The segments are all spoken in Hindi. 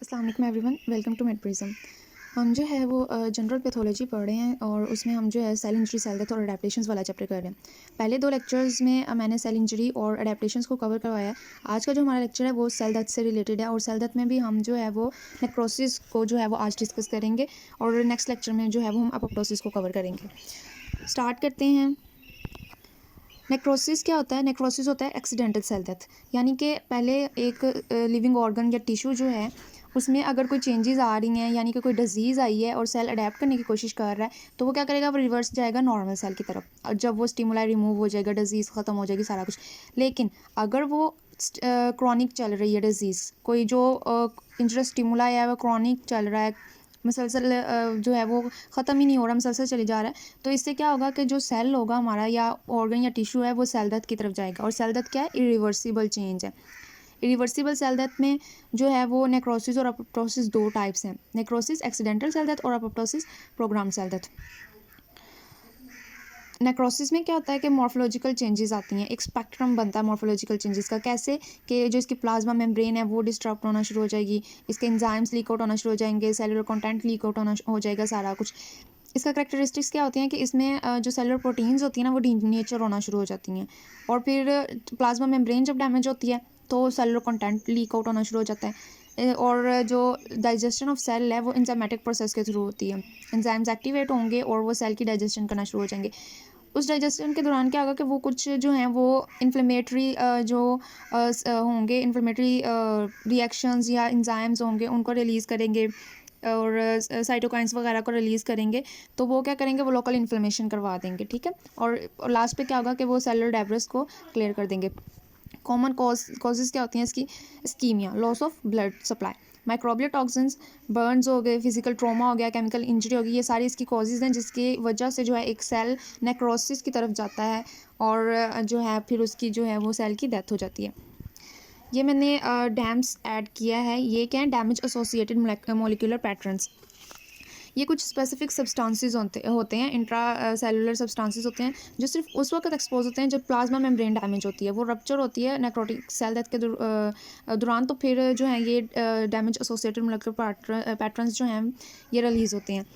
अस्सलाम वालेकुम एवरीवन, वेलकम टू मेडप्रिज्म। हम जो है वो जनरल पैथोलॉजी पढ़ रहे हैं और उसमें हम जो है सेल इंजरी, सेल डेथ और अडेप्टेशंस वाला चैप्टर कर रहे हैं। पहले 2 लेक्चर्स में मैंने सेल इंजरी और अडेप्टेशंस को कवर करवाया है। आज का जो हमारा लेक्चर है वो सेल डेथ से रिलेटेड है और सेल डेथ में भी हम जो है वो नेक्रोसिस को जो है वो आज डिस्कस करेंगे और नेक्स्ट लेक्चर में जो है वो हम अपोप्टोसिस को कवर करेंगे। स्टार्ट करते हैं। नेक्रोसिस क्या होता है? नेक्रोसिस होता है एक्सीडेंटल सेल डेथ, यानी कि पहले एक लिविंग ऑर्गन या टिश्यू जो है उसमें अगर कोई चेंजेस आ रही हैं, यानी कि कोई डिजीज़ आई है और सेल अडेप्ट करने की कोशिश कर रहा है, तो वो क्या करेगा? वो रिवर्स जाएगा नॉर्मल सेल की तरफ। और जब वो स्टिमुलाई रिमूव हो जाएगा, डिजीज़ ख़त्म हो जाएगी, सारा कुछ। लेकिन अगर वो क्रॉनिक चल रही है डिजीज़, कोई जो इंजरस स्टिमुलाई है वो क्रॉनिक चल रहा है, मुसलसल जो है वो ख़त्म ही नहीं हो रहा, मुसलसल चले जा रहा है, तो इससे क्या होगा कि जो सेल होगा हमारा या ऑर्गन या टिश्यू है वो सेल डेथ की तरफ जाएगा। और सेल डेथ क्या है? इरिवर्सिबल चेंज है। इरिवर्सिबल सेल डेथ में जो है वो नेक्रोसिस और अपोप्टोसिस 2 टाइप्स हैं। नेक्रोसिस एक्सीडेंटल सेल डेथ और apoptosis program cell death. Necrosis में क्या होता है कि मॉर्फोलॉजिकल चेंजेस आती हैं, एक स्पेक्ट्रम बनता है मॉर्फोलॉजिकल चेंजेस का। कैसे? कि जो इसकी प्लाज्मा मेम्ब्रेन है वो डिस्टर्ब होना शुरू हो जाएगी, इसके एंजाइम्स लीक आउट होना शुरू हो जाएंगे, सेलुलर कंटेंट लीक आउट होना हो जाएगा, सारा कुछ। इसका करैक्टरिस्टिक्स क्या होती हैं कि इसमें जो सेलुलर प्रोटीन्स होती हैं ना वो डीनेचर होना शुरू हो जाती हैं। और फिर प्लाज्मा मेम्ब्रेन जब डैमेज होती है तो सेलुलर कंटेंट लीक आउट होना शुरू हो जाता है। और जो डाइजेशन ऑफ सेल है वो इंजाइमेटिक प्रोसेस के थ्रू होती है। एंजाइम्स एक्टिवेट होंगे और वो सेल की डाइजेशन करना शुरू हो जाएंगे। उस डाइजेशन के दौरान क्या होगा कि वो कुछ जो हैं वो इन्फ्लेमेटरी जो होंगे, इन्फ्लेमेटरी रिएक्शंस या एंजाइम्स होंगे उनको रिलीज़ करेंगे और साइटोकाइंस वगैरह को रिलीज़ करेंगे। तो वो क्या करेंगे? वो लोकल इन्फ्लेमेशन करवा देंगे, ठीक है। और लास्ट पे क्या होगा कि वो सेलुलर डेब्रिस को क्लियर कर देंगे। कॉमन कॉजेज़ क्या होती हैं इसकी? Ischemia, loss of blood supply, microbial toxins, burns हो गए, फिजिकल ट्रॉमा हो गया, केमिकल इंजरी होगी, ये सारी इसकी कॉजेज़ हैं जिसकी वजह से जो है एक सेल नेक्रोसिस की तरफ जाता है और जो है फिर उसकी जो है वो सेल की डेथ हो जाती है। ये मैंने डैम्स ऐड किया है। ये क्या है? Damage associated molecular patterns. ये कुछ स्पेसिफिक सब्सटेंसेस होते हैं, इंट्रा सेलुलर सब्सटेंसेस होते हैं जो सिर्फ उस वक्त एक्सपोज होते हैं जब प्लाज्मा मेम्ब्रेन डैमेज होती है, वो रप्चर होती है नेक्रोटिक सेल डेथ के दौरान। तो फिर जो है ये डैमेज एसोसिएटेड मोलिकुलर पैटर्न्स जो हैं ये रिलीज़ होते हैं।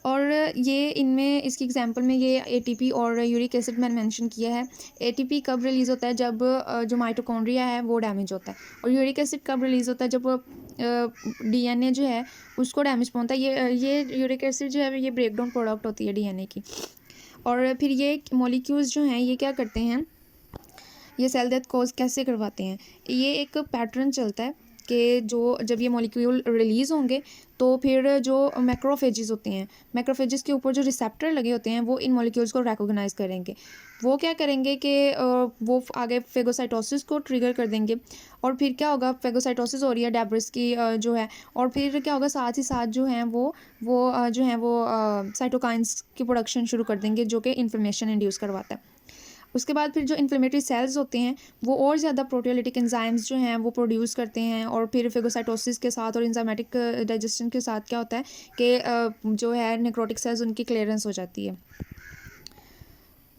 और ये इनमें इसकी एग्जांपल में ये एटीपी और यूरिक एसिड मैंने मेंशन किया है। एटीपी कब रिलीज़ होता है? जब जो माइटोकॉन्ड्रिया है वो डैमेज होता है। और यूरिक एसिड कब रिलीज़ होता है? जब डीएनए जो है उसको डैमेज पहुंचता है। ये यूरिक एसिड जो है ये ब्रेक डाउन प्रोडक्ट होती है डीएनए की। और फिर ये मॉलिक्यूल्स जो हैं ये क्या करते हैं? ये सेल डेथ कॉज कैसे करवाते हैं? ये एक पैटर्न चलता है कि जो जब ये मॉलिक्यूल रिलीज़ होंगे तो फिर जो मैक्रोफेजेस होते हैं, मैक्रोफेजेस के ऊपर जो रिसेप्टर लगे होते हैं वो इन मॉलिक्यूल्स को रिकॉग्नाइज़ करेंगे। वो क्या करेंगे कि वो आगे फेगोसाइटोसिस को ट्रिगर कर देंगे। और फिर क्या होगा? फेगोसाइटोसिस हो रही है डेब्रिस की जो है, और फिर क्या होगा? साथ ही साथ जो हैं वो जो हैं वो साइटोकाइंस की प्रोडक्शन शुरू कर देंगे जो कि इन्फ्लेमेशन इंड्यूस करवाता है। उसके बाद फिर जो इन्फ्लेमेटरी सेल्स होते हैं वो और ज़्यादा प्रोटियोलिटिक एंजाइम्स जो हैं वो प्रोड्यूस करते हैं। और फिर फेगोसाइटोसिस के साथ और एंजाइमेटिक डाइजेशन के साथ क्या होता है कि जो है नेक्रोटिक सेल्स उनकी क्लियरेंस हो जाती है।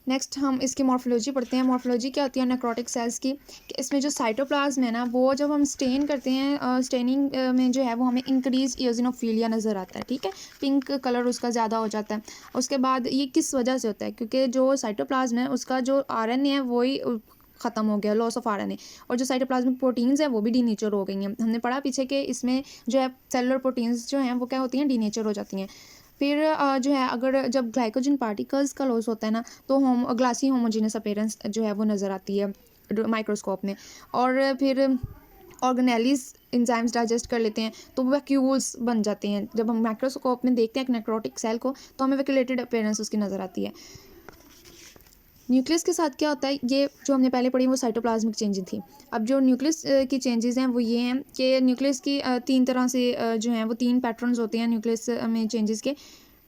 नेक्स्ट हम इसकी मॉर्फोलॉजी पढ़ते हैं। मॉर्फोलॉजी क्या होती है नेक्रोटिक सेल्स की? कि इसमें जो साइटोप्लाज्म है ना वो जब हम स्टेन करते हैं, स्टेनिंग में जो है वो हमें इंक्रीज इयोसिनोफिलिया नज़र आता है, ठीक है। पिंक कलर उसका ज़्यादा हो जाता है। उसके बाद ये किस वजह से होता है? क्योंकि जो साइटोप्लाज्म है उसका जो आरएनए है वही ख़त्म हो गया, लॉस ऑफ आरएनए। और जो साइटोप्लाज्मिक प्रोटीन्स हैं वो भी डीनेचर हो गई हैं। हमने पढ़ा पीछे कि इसमें जो है सेलुलर प्रोटीन्स जो हैं वो क्या होती हैं? डीनेचर हो जाती हैं। फिर जो है अगर जब ग्लाइकोजन पार्टिकल्स का लॉस होता है ना तो ग्लासी होमोजेनस अपीयरेंस जो है वो नज़र आती है माइक्रोस्कोप में। और फिर ऑर्गेनेलिस एंजाइम्स डाइजेस्ट कर लेते हैं तो वैक्यूल्स बन जाते हैं। जब हम माइक्रोस्कोप में देखते हैं एक नेक्रोटिक सेल को तो हमें वैक्यूलेटेड अपीयरेंस उसकी नज़र आती है। न्यूक्लियस के साथ क्या होता है? ये जो हमने पहले पढ़ी वो साइटोप्लाज्मिक चेंजेस थी। अब जो न्यूक्लियस की चेंजेस हैं वो ये हैं कि न्यूक्लियस की 3 तरह से जो हैं वो 3 पैटर्न्स होते हैं न्यूक्लियस में चेंजेस के।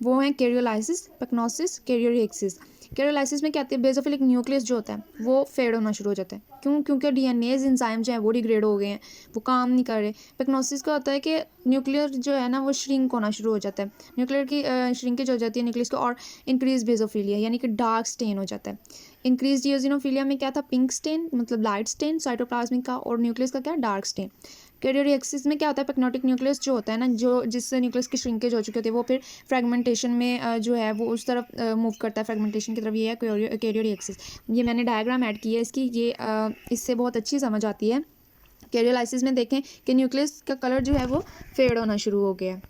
वो हैं कैरियोलाइसिस, पेक्नोसिस, कैरियोरेक्सिस। कैरियोलाइसिस में क्या होती है? बेसोफिलिक न्यूक्लियस जो होता है वो फेड होना शुरू हो जाता है। क्यों? क्योंकि डीएनएज एंजाइम जो है वो डिग्रेड हो गए हैं, वो काम नहीं कर रहे। पेक्नोसिस का होता है कि न्यूक्लियर जो है ना वो श्रिंक होना शुरू हो जाता है, न्यूक्लियर की श्रिंकेज हो जाती है न्यूक्लियस की। और इंक्रीज बेसोफिलिया यानी कि डार्क स्टेन हो जाता है। इंक्रीज इयोसिनोफिलिया में क्या था? पिंक स्टेन मतलब लाइट स्टेन साइटोप्लाज्मिक का, और न्यूक्लियस का क्या? Dark stand. कैरियोरेक्सिस में क्या होता है, पेक्नोटिक न्यूक्लियस जो होता है ना, जो जिससे न्यूक्लियस की श्रिंकेज हो चुकी होती है, वो फिर फ्रेगमेंटेशन में जो है वो उस तरफ मूव करता है, फ्रेगमेंटेशन की तरफ। ये है कैरियोरेक्सिस। ये मैंने डायग्राम ऐड की है इसकी, ये इससे बहुत अच्छी समझ आती है। कैरियोलाइसिस में देखें कि न्यूक्लियस का कलर जो है वो फेड होना शुरू हो गया है।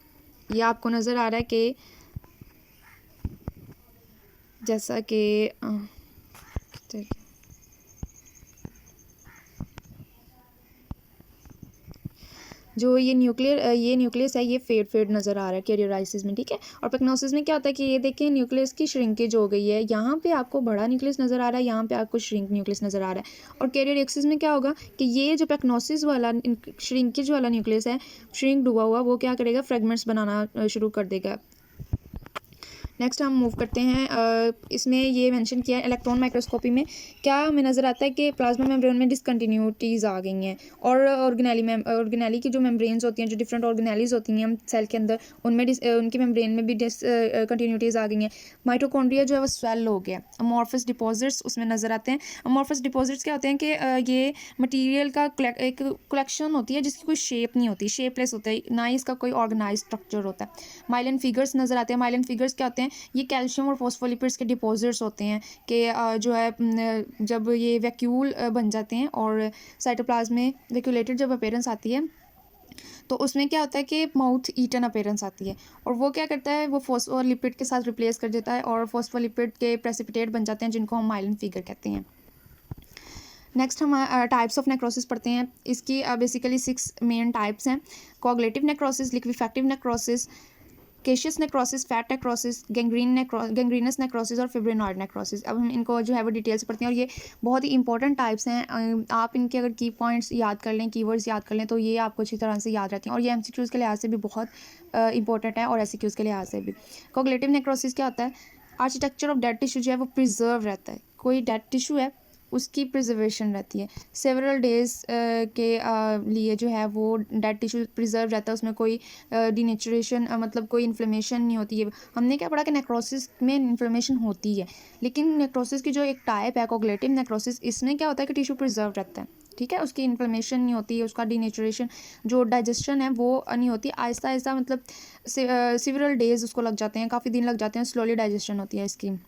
ये आपको नज़र आ रहा है कि जैसा कि जो ये न्यूक्लियस है ये फेड नज़र आ रहा है कैरियोलाइसिस में, ठीक है। और पेक्नोसिस में क्या होता है कि ये देखें न्यूक्लियस की श्रिंकेज हो गई है, यहाँ पे आपको बड़ा न्यूक्लियस नज़र आ रहा है, यहाँ पे आपको श्रिंक न्यूक्लियस नज़र आ रहा है। और कैरियोरेक्सिस में क्या होगा कि ये जो पेक्नोसिस वाला श्रिंकेज वाला न्यूक्लियस है, श्रिंक डूबा हुआ, वो क्या करेगा, फ्रेगमेंट्स बनाना शुरू कर देगा। नेक्स्ट हम मूव करते हैं, इसमें ये मेंशन किया है इलेक्ट्रॉन माइक्रोस्कोपी में क्या हमें नज़र आता है कि प्लाज्मा मेम्ब्रेन में डिसकंटिन्यूटीज़ आ गई हैं, और ऑर्गेनेली की जो मेम्ब्रेन्स होती हैं, जो डिफरेंट ऑर्गेनेलीज होती हैं सेल के अंदर, उनमें उनकी मेम्ब्रेन में भी डिसकंटिन्यूटीज़ आ गई हैं। माइटोकॉन्ड्रिया जो है वो स्वेल हो गया। अमॉर्फस डिपॉजिट्स उसमें नज़र आते हैं। अमॉर्फस डिपॉजिट्स क्या होते हैं कि ये मटीरियल का एक कलेक्शन होती है जिसकी कोई शेप नहीं होती, शेपलेस होता है, ना ही इसका कोई ऑर्गेनाइज स्ट्रक्चर होता है। माइलिन फिगर्स नज़र आते हैं। माइलिन फिगर्स क्या होते हैं, ये कैल्शियम और फॉस्फोलिपिड्स के डिपॉजिट्स होते हैं कि जो है जब ये वैक्यूल बन जाते हैं और साइटोप्लाज्म में वैक्यूलेटेड जब अपीयरेंस आती है तो उसमें क्या होता है कि माउथ ईटन अपीयरेंस आती है, और वो क्या करता है, वो फॉस्फोलिपिड के साथ रिप्लेस कर देता है और फॉस्फोलिपिड के प्रेसिपिटेट बन जाते हैं जिनको हम माइलिन फिगर कहते हैं। नेक्स्ट हम टाइप्स ऑफ नेक्रोसिस पढ़ते हैं। इसकी बेसिकली 6 मेन टाइप्स हैं। Coagulative necrosis, liquefactive necrosis, caseous necrosis, fat necrosis, gangrenous necrosis और फिब्रिनॉइड नेक्रोसिस। अब हम इनको जो है वो डिटेल्स पढ़ते हैं और ये बहुत ही इंपॉर्टेंट टाइप्स हैं। आप इनके अगर की पॉइंट्स याद कर लें, कीवर्ड्स याद कर लें, तो ये आपको अच्छी तरह से याद रहती हैं और ये एमसीक्यूज़ के लिहाज से भी बहुत इंपॉर्टेंट है और एससीक्यूज़ के लिहाज से भी। कोआगुलेटिव नेक्रोसिस क्या होता है, आर्किटेक्चर ऑफ डेड टिश्यू जो है वो प्रिजर्व रहता है। कोई डेड टिश्यू है उसकी प्रिजर्वेशन रहती है, सेवरल डेज के लिए जो है वो डेड टिश्यू प्रिजर्व रहता है, उसमें कोई डीनेचुरेशन मतलब कोई इन्फ्लेमेशन नहीं होती है। हमने क्या पढ़ा कि नेक्रोसिस में इन्फ्लेमेशन होती है, लेकिन नेक्रोसिस की जो एक टाइप है कोआगुलेटिव नेक्रोसिस, इसमें क्या होता है कि टिश्यू प्रिजर्व रहता है, ठीक है, उसकी इन्फ्लेमेशन नहीं होती है, उसका डीनेचुरेशन जो डाइजेशन है वो नहीं होती, आहिस्ता आहिस्ता मतलब सेवरल डेज उसको लग जाते हैं, काफ़ी दिन लग जाते हैं, स्लोली डाइजेशन होती है इसकी।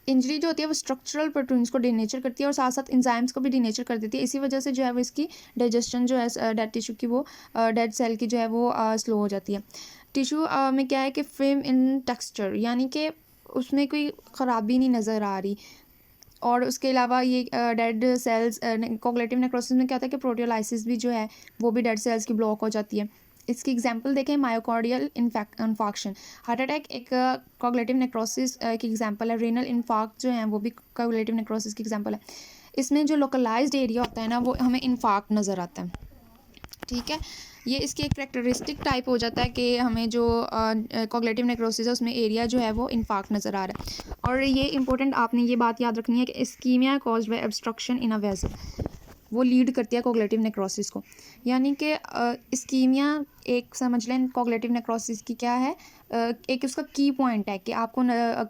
इंजरी जो होती है वो स्ट्रक्चरल प्रोटीन्स को डीनेचर करती है और साथ साथ एंजाइम्स को भी डीनेचर कर देती है। इसी वजह से जो है वो इसकी डाइजेशन जो है डेड टिश्यू की वो डेड सेल की जो है वो स्लो हो जाती है। टिश्यू में क्या है कि फिल्म इन टेक्सचर, यानी कि उसमें कोई ख़राबी नहीं नज़र आ रही। और उसके अलावा ये डेड सेल्स कोआगुलेटिव नेक्रोसिस में क्या होता है कि प्रोटियोलाइसिस भी जो है वो भी डेड सेल्स की ब्लॉक हो जाती है। इसकी एग्जांपल देखें, मायोकार्डियल इन्फाक्शन, हार्ट अटैक एक कोआगुलेटिव नेक्रोसिस की एग्जांपल है। रेनल इन्फाक्ट जो है वो भी कोआगुलेटिव नेक्रोसिस की एग्जांपल है। इसमें जो लोकलाइज्ड एरिया होता है ना वो हमें इन्फाक्ट नज़र आता है, ठीक है। ये इसकी एक कैरेक्टरिस्टिक टाइप हो जाता है कि हमें जो कोआगुलेटिव नेक्रोसिस है उसमें एरिया जो है वो इन्फाक्ट नज़र आ रहा है। और ये इंपॉर्टेंट आपने ये बात याद रखनी है कि ischemia caused by obstruction in a vessel वो लीड करती है कोआगुलेटिव नेक्रोसिस को, यानी कि इस्कीमिया एक समझ लें कोआगुलेटिव नेक्रोसिस की क्या है, एक उसका की पॉइंट है कि आपको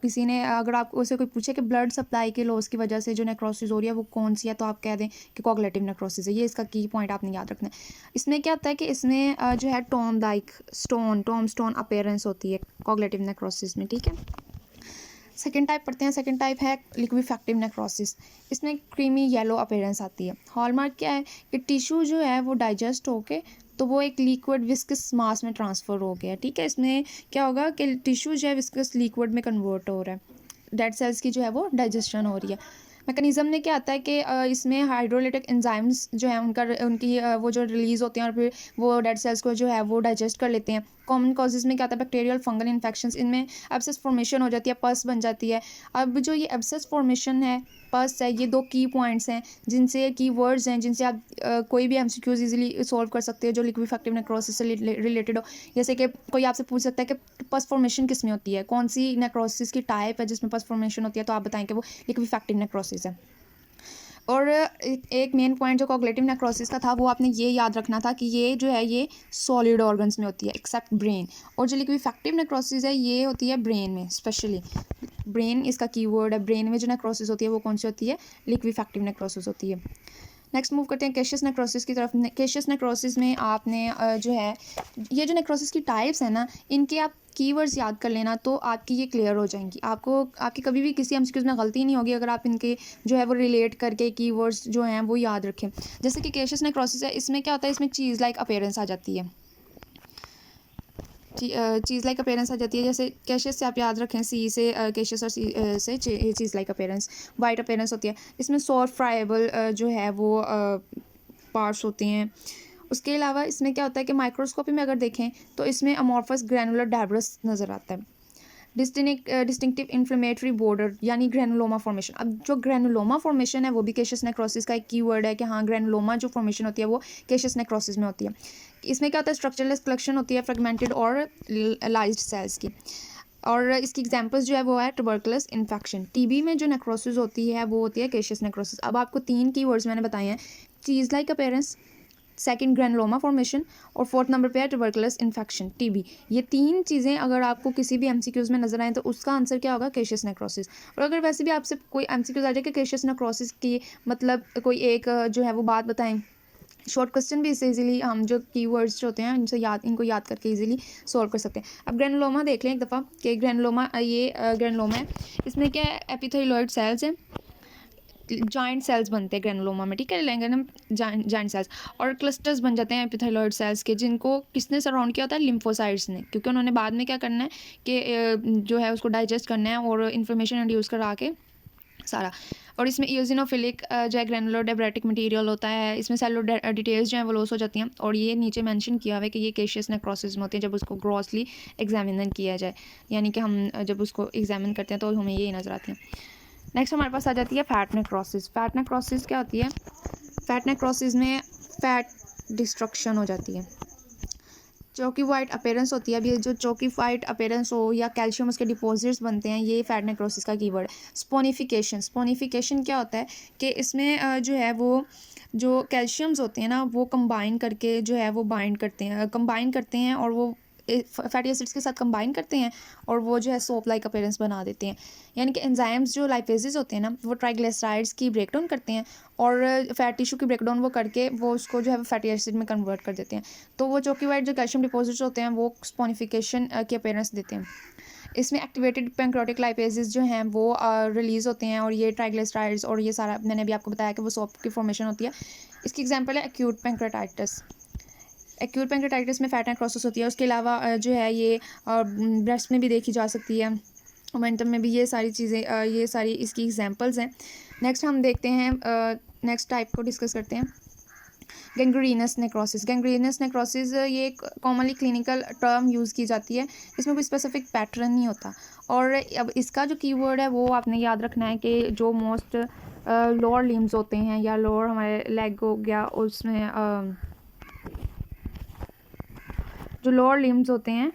किसी ने अगर आपको उससे कोई पूछे कि ब्लड सप्लाई के लॉस की वजह से जो नेक्रोसिस हो रही है वो कौन सी है, तो आप कह दें कि कोआगुलेटिव नेक्रोसिस है। ये इसका की पॉइंट आपने याद रखना है। इसमें क्या होता है कि इसमें जो है टॉम स्टोन अपीयरेंस होती है कोआगुलेटिव नेक्रोसिस में, ठीक है। सेकेंड टाइप पढ़ते हैं। सेकेंड टाइप है लिक्विफैक्टिव नेक्रोसिस। इसमें क्रीमी येलो अपीयरेंस आती है। हॉलमार्क क्या है कि टिश्यू जो है वो डाइजेस्ट होके तो वो एक लिक्विड विस्कस मास में ट्रांसफ़र हो गया, ठीक है। इसमें क्या होगा कि टिश्यू जो है विस्कस लिक्विड में कन्वर्ट हो रहा है, डेड सेल्स की जो है वो डाइजेशन हो रही है। मैकेनिज़्म में क्या आता है कि इसमें हाइड्रोलिटिक एंजाइम्स जो है उनकी वो जो रिलीज़ होते हैं और फिर वो डेड सेल्स को जो है वो डाइजेस्ट कर लेते हैं। कॉमन कॉजेज़ में क्या आता है, बैक्टीरियल फंगल इन्फेक्शंस, इनमें एब्सेस फॉर्मेशन हो जाती है, पस बन जाती है। अब जो ये एब्सेस फॉर्मेशन है, पस है, ये 2 की पॉइंट्स हैं जिनसे की वर्ड्स हैं जिनसे आप कोई भी एमसीक्यूज इजीली सॉल्व कर सकते हैं जो लिक्विफैक्टिव नेक्रोसिस से रिलेटेड हो। जैसे कि कोई आपसे पूछ सकता है कि पस फॉर्मेशन किस में होती है, कौन सी नेक्रोसिस की टाइप है जिसमें पस फॉर्मेशन होती है, तो आप बताएं कि वो लिक्विफैक्टिव नेक्रोसिस है। और एक मेन पॉइंट जो कोआगुलेटिव नेक्रोसिस का था वो आपने ये याद रखना था कि ये जो है ये सॉलिड ऑर्गन्स में होती है एक्सेप्ट ब्रेन, और जो लिक्विफैक्टिव नेक्रोसिस है ये होती है ब्रेन में, स्पेशली ब्रेन इसका कीवर्ड है। ब्रेन में जो नेक्रोसिस होती है वो कौन सी होती है, लिक्विफैक्टिव नेक्रोसिस होती है। नेक्स्ट मूव करते हैं केशियस नेक्रोसिस की तरफ। केशियस नेक्रोसिस में आपने जो है ये जो नेक्रोसिस की टाइप्स हैं ना, इनके आप कीवर्ड्स याद कर लेना तो आपकी ये क्लियर हो जाएंगी। आपको आपकी कभी भी किसी एमसीक्यूज में गलती नहीं होगी अगर आप इनके जो है वो रिलेट करके कीवर्ड्स जो हैं वो याद रखें। जैसे कि केशियस नेक्रोसिस है, इसमें क्या होता है, इसमें चीज़ लाइक अपीयरेंस आ जाती है। चीज़ लाइक अपीयरेंस आ जाती है। जैसे कैशियस से आप याद रखें, सी से कैशियस और सी से चीज़ लाइक अपीयरेंस, वाइट अपीयरेंस होती है। इसमें सॉफ्ट फ्राइबल जो है वो पार्ट्स होते हैं। उसके अलावा इसमें क्या होता है कि माइक्रोस्कोपी में अगर देखें तो इसमें अमॉर्फस ग्रैनुलर डायब्रस नज़र आता है। डिस्टिंक्टिव इन्फ्लेमेटरी बॉर्डर यानी ग्रैनुलोमा फॉर्मेशन। अब जो ग्रैनुलोमा फॉर्मेशन है वो भी केशियस नेक्रोसिस का एक कीवर्ड है कि हाँ, ग्रैनुलोमा जो फॉर्मेशन होती है वो केशियस नेक्रोसिस में होती है। इसमें क्या होता है, स्ट्रक्चरलेस कलेक्शन होती है फ्रेगमेंटेड और लाइज्ड सेल्स की। और इसकी एग्जांपल्स जो है वो है ट्यूबरकुलस इन्फेक्शन। टीबी में जो नेक्रोसिस होती है वो होती है केशियस नेक्रोसिस। अब आपको 3 कीवर्ड्स मैंने बताए हैं, cheese like appearance, second granuloma formation और फोर्थ नंबर पे है ट्यूबरकुलस इन्फेक्शन, टीबी। ये 3 चीज़ें अगर आपको किसी भी एमसीक्यूज़ में नजर आए तो उसका आंसर क्या होगा, केशियस नेक्रोसिस। और अगर वैसे भी आपसे कोई एमसीक्यूज़ आ जाए कि केशियस नेक्रोसिस की मतलब कोई एक जो है वो बात बताएं, शॉर्ट क्वेश्चन भी इससे इजीली हम जो कीवर्ड्स जो होते हैं इनको याद करके इजीली सॉल्व कर सकते हैं। अब ग्रैनुलोमा देख लें एक दफ़ा कि ग्रैनुलोमा ग्रैनुलोमा है। इसमें क्या है, एपिथेलियोइड सेल्स हैं, जॉइंट सेल्स बनते हैं ग्रैनुलोमा में, ठीक है, लेंगे हम जॉइंट सेल्स, और क्लस्टर्स बन जाते हैं एपिथेलियोइड सेल्स के, जिनको किसने सराउंड किया होता है, लिम्फोसाइट्स ने, क्योंकि उन्होंने बाद में क्या करना है कि जो है उसको डाइजेस्ट करना है और इन्फॉर्मेशन इंड्यूस करा के सारा। और इसमें इयोजिनोफिलिक जो है ग्रैनुलर डेब्रेटिक मटेरियल होता है। इसमें सेलुलर डिटेल्स जो हैं वो लॉस हो जाती हैं। और ये नीचे मेंशन किया हुआ है कि ये केशियस नेक्रोसिस में होती है जब उसको ग्रॉसली एग्जामिन किया जाए, यानी कि हम जब उसको एग्जामिन करते हैं तो हमें ये नज़र आती है। नेक्स्ट हमारे पास आ जाती है फैट नेक्रोसिस। फैट नेक्रोसिस क्या होती है, फैट नेक्रोसिस में फैट डिस्ट्रक्शन हो जाती है, चौकी वाइट अपीयरेंस होती है। अब ये जो चौकी वाइट अपीयरेंस हो या कैल्शियम उसके डिपॉजिट्स बनते हैं, ये फैट नेक्रोसिस का कीवर्ड है। स्पोनिफिकेशन क्या होता है कि इसमें जो है वो जो कैल्शियम्स होते हैं ना वो कंबाइन करके जो है वो कंबाइन करते हैं और वो फैटी एसिड्स के साथ कंबाइन करते हैं और वो जो है सोप लाइक अपीयरेंस बना देते हैं। यानी कि एंजाइम्स जो लाइपेजेस होते हैं ना वो ट्राइग्लिसराइड्स की ब्रेकडाउन करते हैं और फैट टिश्यू की ब्रेकडाउन वो करके वो उसको जो है फैटी एसिड में कन्वर्ट कर देते हैं। तो वो चौकी वाइट जो कैल्शियम डिपॉजिट्स होते हैं वो स्पोनिफिकेशन की अपीयरेंस देते हैं। इसमें एक्टिवेटेड पैंक्रियाटिक लाइपेजेस जो हैं वो रिलीज़ होते हैं और ये ट्राइग्लिसराइड्स और ये सारा मैंने अभी आपको बताया कि वो सोप की फॉर्मेशन होती है। इसकी एग्जांपल है एक्यूट पैंक्रेटाइटिस। एक्यूट पैंक्रेटाइटिस में फैट नेक्रोसिस होती है। उसके अलावा जो है ये ब्रेस्ट में भी देखी जा सकती है, मोमेंटम में भी, ये सारी चीज़ें ये सारी इसकी एग्जांपल्स हैं। नेक्स्ट हम देखते हैं, नेक्स्ट टाइप को डिस्कस करते हैं, गैंग्रीनस नेक्रोसिस। गैंग्रीनस नेक्रोसिस ये एक कॉमनली क्लिनिकल टर्म यूज़ की जाती है, इसमें कोई स्पेसिफिक पैटर्न नहीं होता। और अब इसका जो कीवर्ड है वो आपने याद रखना है कि जो मोस्ट लोअर लिम्स होते हैं या लोअर हमारे लेग हो गया, उसमें जो लोअर लिम्स होते हैं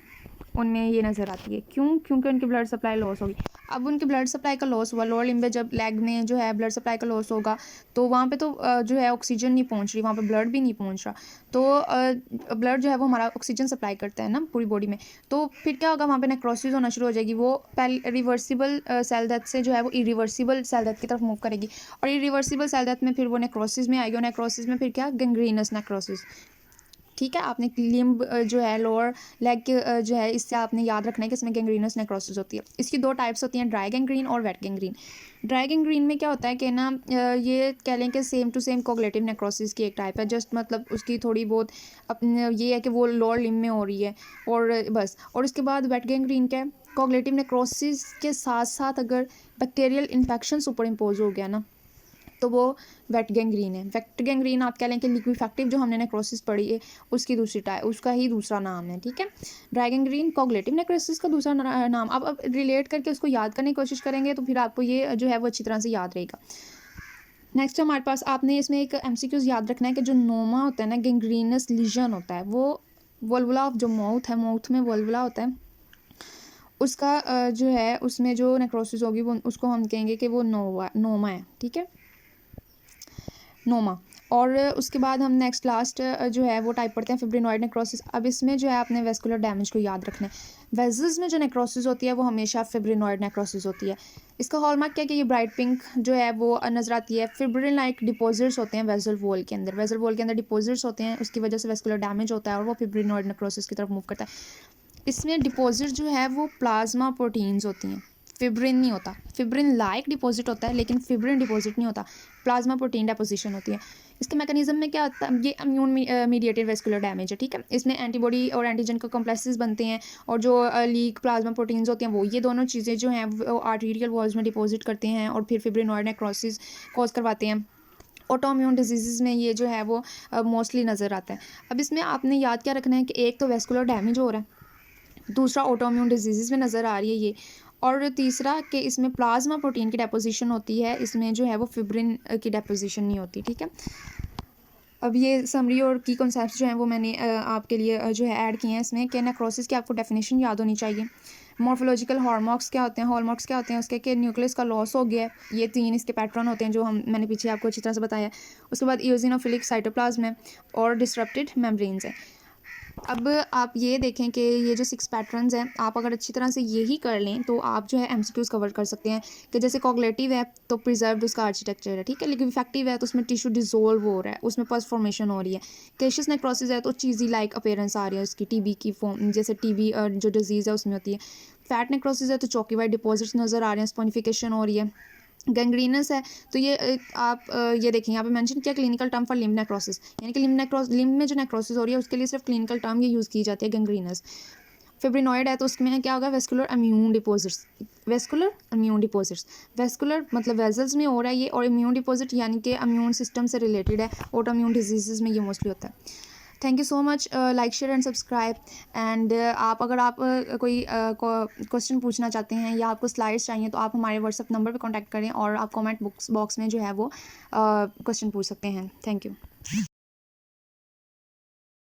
उनमें ये नज़र आती है। क्योंकि उनकी ब्लड सप्लाई लॉस होगी। अब उनकी ब्लड सप्लाई का लॉस हुआ लोअर लिम्ब में, जब लेग में जो है ब्लड सप्लाई का लॉस होगा तो वहाँ पे तो जो है ऑक्सीजन नहीं पहुँच रही, वहाँ पे ब्लड भी नहीं पहुँच रहा। तो ब्लड जो है वो हमारा ऑक्सीजन सप्लाई करता है ना पूरी बॉडी में। तो फिर क्या होगा, वहाँ पे नेक्रोसिस होना शुरू हो जाएगी। वो पहले रिवर्सिबल सेल डेथ से जो है वो इरिवर्सिबल सेल डेथ की तरफ मूव करेगी और इरिवर्सिबल सेल डेथ में फिर वो नेक्रोसिस में आएगी और नेक्रोसिस में फिर क्या, गैंग्रीनस नेक्रोसिस। ठीक है, आपने लिम्ब जो है लोअर लेग के जो है इससे आपने याद रखना है कि इसमें गैंग्रीनस नेक्रोसिस होती है। इसकी 2 टाइप्स होती हैं, ड्राई गैंग्रीन और वेट गैंग्रीन। ड्राई गैंग्रीन में क्या होता है कि ना ये कह लें कि same to same coagulative necrosis की एक टाइप है, जस्ट मतलब उसकी थोड़ी बहुत अपने ये है कि वो लोअर लिम्ब में हो रही है और बस। और उसके बाद वेट गैंग्रीन क्या है, कोगुलेटिव नेक्रोसिस के साथ साथ अगर बैक्टीरियल इन्फेक्शन सुपर इम्पोज हो गया ना तो वो वेट गैंग्रीन है। वेट गैंग्रीन आप कह लें कि लिक्विफेक्टिव जो हमने नेक्रोसिस पढ़ी है उसकी दूसरी टाइप, उसका ही दूसरा नाम है, ठीक है। ड्राई गैंग्रीन कोगुलेटिव नेक्रोसिस का दूसरा नाम। अब रिलेट करके उसको याद करने की कोशिश करेंगे तो फिर आपको ये जो है वो अच्छी तरह से याद रहेगा। नेक्स्ट हमारे पास आपने इसमें एक एमसीक्यूज याद रखना है कि जो नोमा होता है ना, गैंग्रीनस लीजन होता है, वो वल्वुला ऑफ जो माउथ है, माउथ में वल्वुला होता है, उसका जो है उसमें जो नेक्रोसिस होगी वो उसको हम कहेंगे कि वो नोमा है, ठीक है। नोमा। और उसके बाद हम नेक्स्ट लास्ट जो है वो टाइप पढ़ते हैं फिब्रिनॉइड नेक्रोसिस। अब इसमें जो है आपने वेस्कुलर डैमेज को याद रखना है। वेजल्स में जो नेक्रोसिस होती है वो हमेशा फिब्रिनॉइड नेक्रोसिस होती है। इसका हॉलमार्क क्या है कि ये ब्राइट पिंक जो है वो नज़र आती है। फिब्रिन लाइक डिपॉजिट्स होते हैं वेजल वॉल के अंदर, वेजल वॉल के अंदर डिपॉजिट्स होते हैं, उसकी वजह से वेस्कुलर डैमेज होता है और वो फिब्रिनॉइड नेक्रोसिस की तरफ मूव करता है। इसमें डिपॉजिट जो है वो प्लाज्मा प्रोटीन्स होती हैं, फिब्रिन नहीं होता। फिब्रिन लाइक डिपॉजिट होता है लेकिन फिब्रिन डिपॉजिट नहीं होता, प्लाज्मा प्रोटीन डेपोजिशन होती है। इसके मैकेनिज्म में क्या होता है, ये इम्यून मीडिएटेड वेस्कुलर डैमेज है, ठीक है। इसमें एंटीबॉडी और एंटीजन के कॉम्प्लेक्सेस बनते हैं और जो लीक प्लाज्मा प्रोटीन्स होते हैं वो ये दोनों चीज़ें जो हैं वो आर्टीरियल वॉल्स में डिपॉजिट करते हैं और फिर फिब्रिनॉइड नेक्रोसिस कॉज करवाते हैं। ऑटोइम्यून डिजीज़ में ये जो है वो मोस्टली नज़र आता है। अब इसमें आपने याद क्या रखना है कि एक तो वेस्कुलर डैमेज हो रहा है, दूसरा ऑटोइम्यून डिजीज़ में नज़र आ रही है ये, और तीसरा कि इसमें प्लाज्मा प्रोटीन की डेपोजिशन होती है, इसमें जो है वो फिब्रिन की डेपोजिशन नहीं होती, ठीक है। अब ये समरी और की कॉन्सेप्ट्स जो हैं वो मैंने आपके लिए जो है ऐड किए हैं इसमें कि नेक्रोसिस की आपको डेफिनेशन याद होनी चाहिए। मॉर्फोलॉजिकल हॉलमार्क्स क्या होते हैं, हॉलमार्क्स क्या होते हैं उसके कि न्यूक्लियस का लॉस हो गया है, ये 3 इसके पैटर्न होते हैं जो मैंने पीछे आपको अच्छी तरह से बताया है। उसके बाद इओसिनोफिलिक साइटोप्लाज्म है और डिसरप्टेड मेम्ब्रेन्स है। अब आप ये देखें कि ये जो 6 पैटर्न्स हैं आप अगर अच्छी तरह से यही कर लें तो आप जो है एमसीक्यूज कवर कर सकते हैं। कि जैसे कॉगलेटिव है तो प्रिजर्व्ड उसका आर्किटेक्चर है, ठीक है, लेकिन इफेक्टिव है तो उसमें टिश्यू डिजोल्व हो रहा है, उसमें पस फॉर्मेशन हो रही है। केशियस नेक्रोसिस है तो चीज़ी लाइक अपीयरेंस आ रही है उसकी, टीबी की फॉर्म, जैसे टीबी जो डिजीज़ है उसमें होती है। फैट नेक्रोसिस है तो चौकी वाइट डिपॉजिट्स नज़र आ रहे हैं, स्पोनिफिकेशन हो रही है। गैंग्रीनस है तो ये आप ये देखें यहाँ पे मेंशन किया clinical term for limb necrosis, यानी कि लिम्ब में जो नेक्रोसिस हो रही है उसके लिए सिर्फ क्लिनिकल टर्म ये यूज़ की जाती है, गैंग्रीनस। फिब्रिनॉइड है तो उसमें क्या होगा, vascular immune deposits, vascular immune deposits, vascular मतलब वेजल्स में हो रहा है ये, और इम्यून डिपॉजिट यानी कि इम्यून सिस्टम से रिलेटेड है, ऑटो इम्यून डिजीज़ में ये मोस्टली होता है। Thank you so much, like share and subscribe. And आप अगर आप कोई क्वेश्चन पूछना चाहते हैं या आपको स्लाइड्स चाहिए तो आप हमारे व्हाट्सएप नंबर पे कांटेक्ट करें और आप कमेंट बॉक्स में जो है वो क्वेश्चन पूछ सकते हैं। Thank you.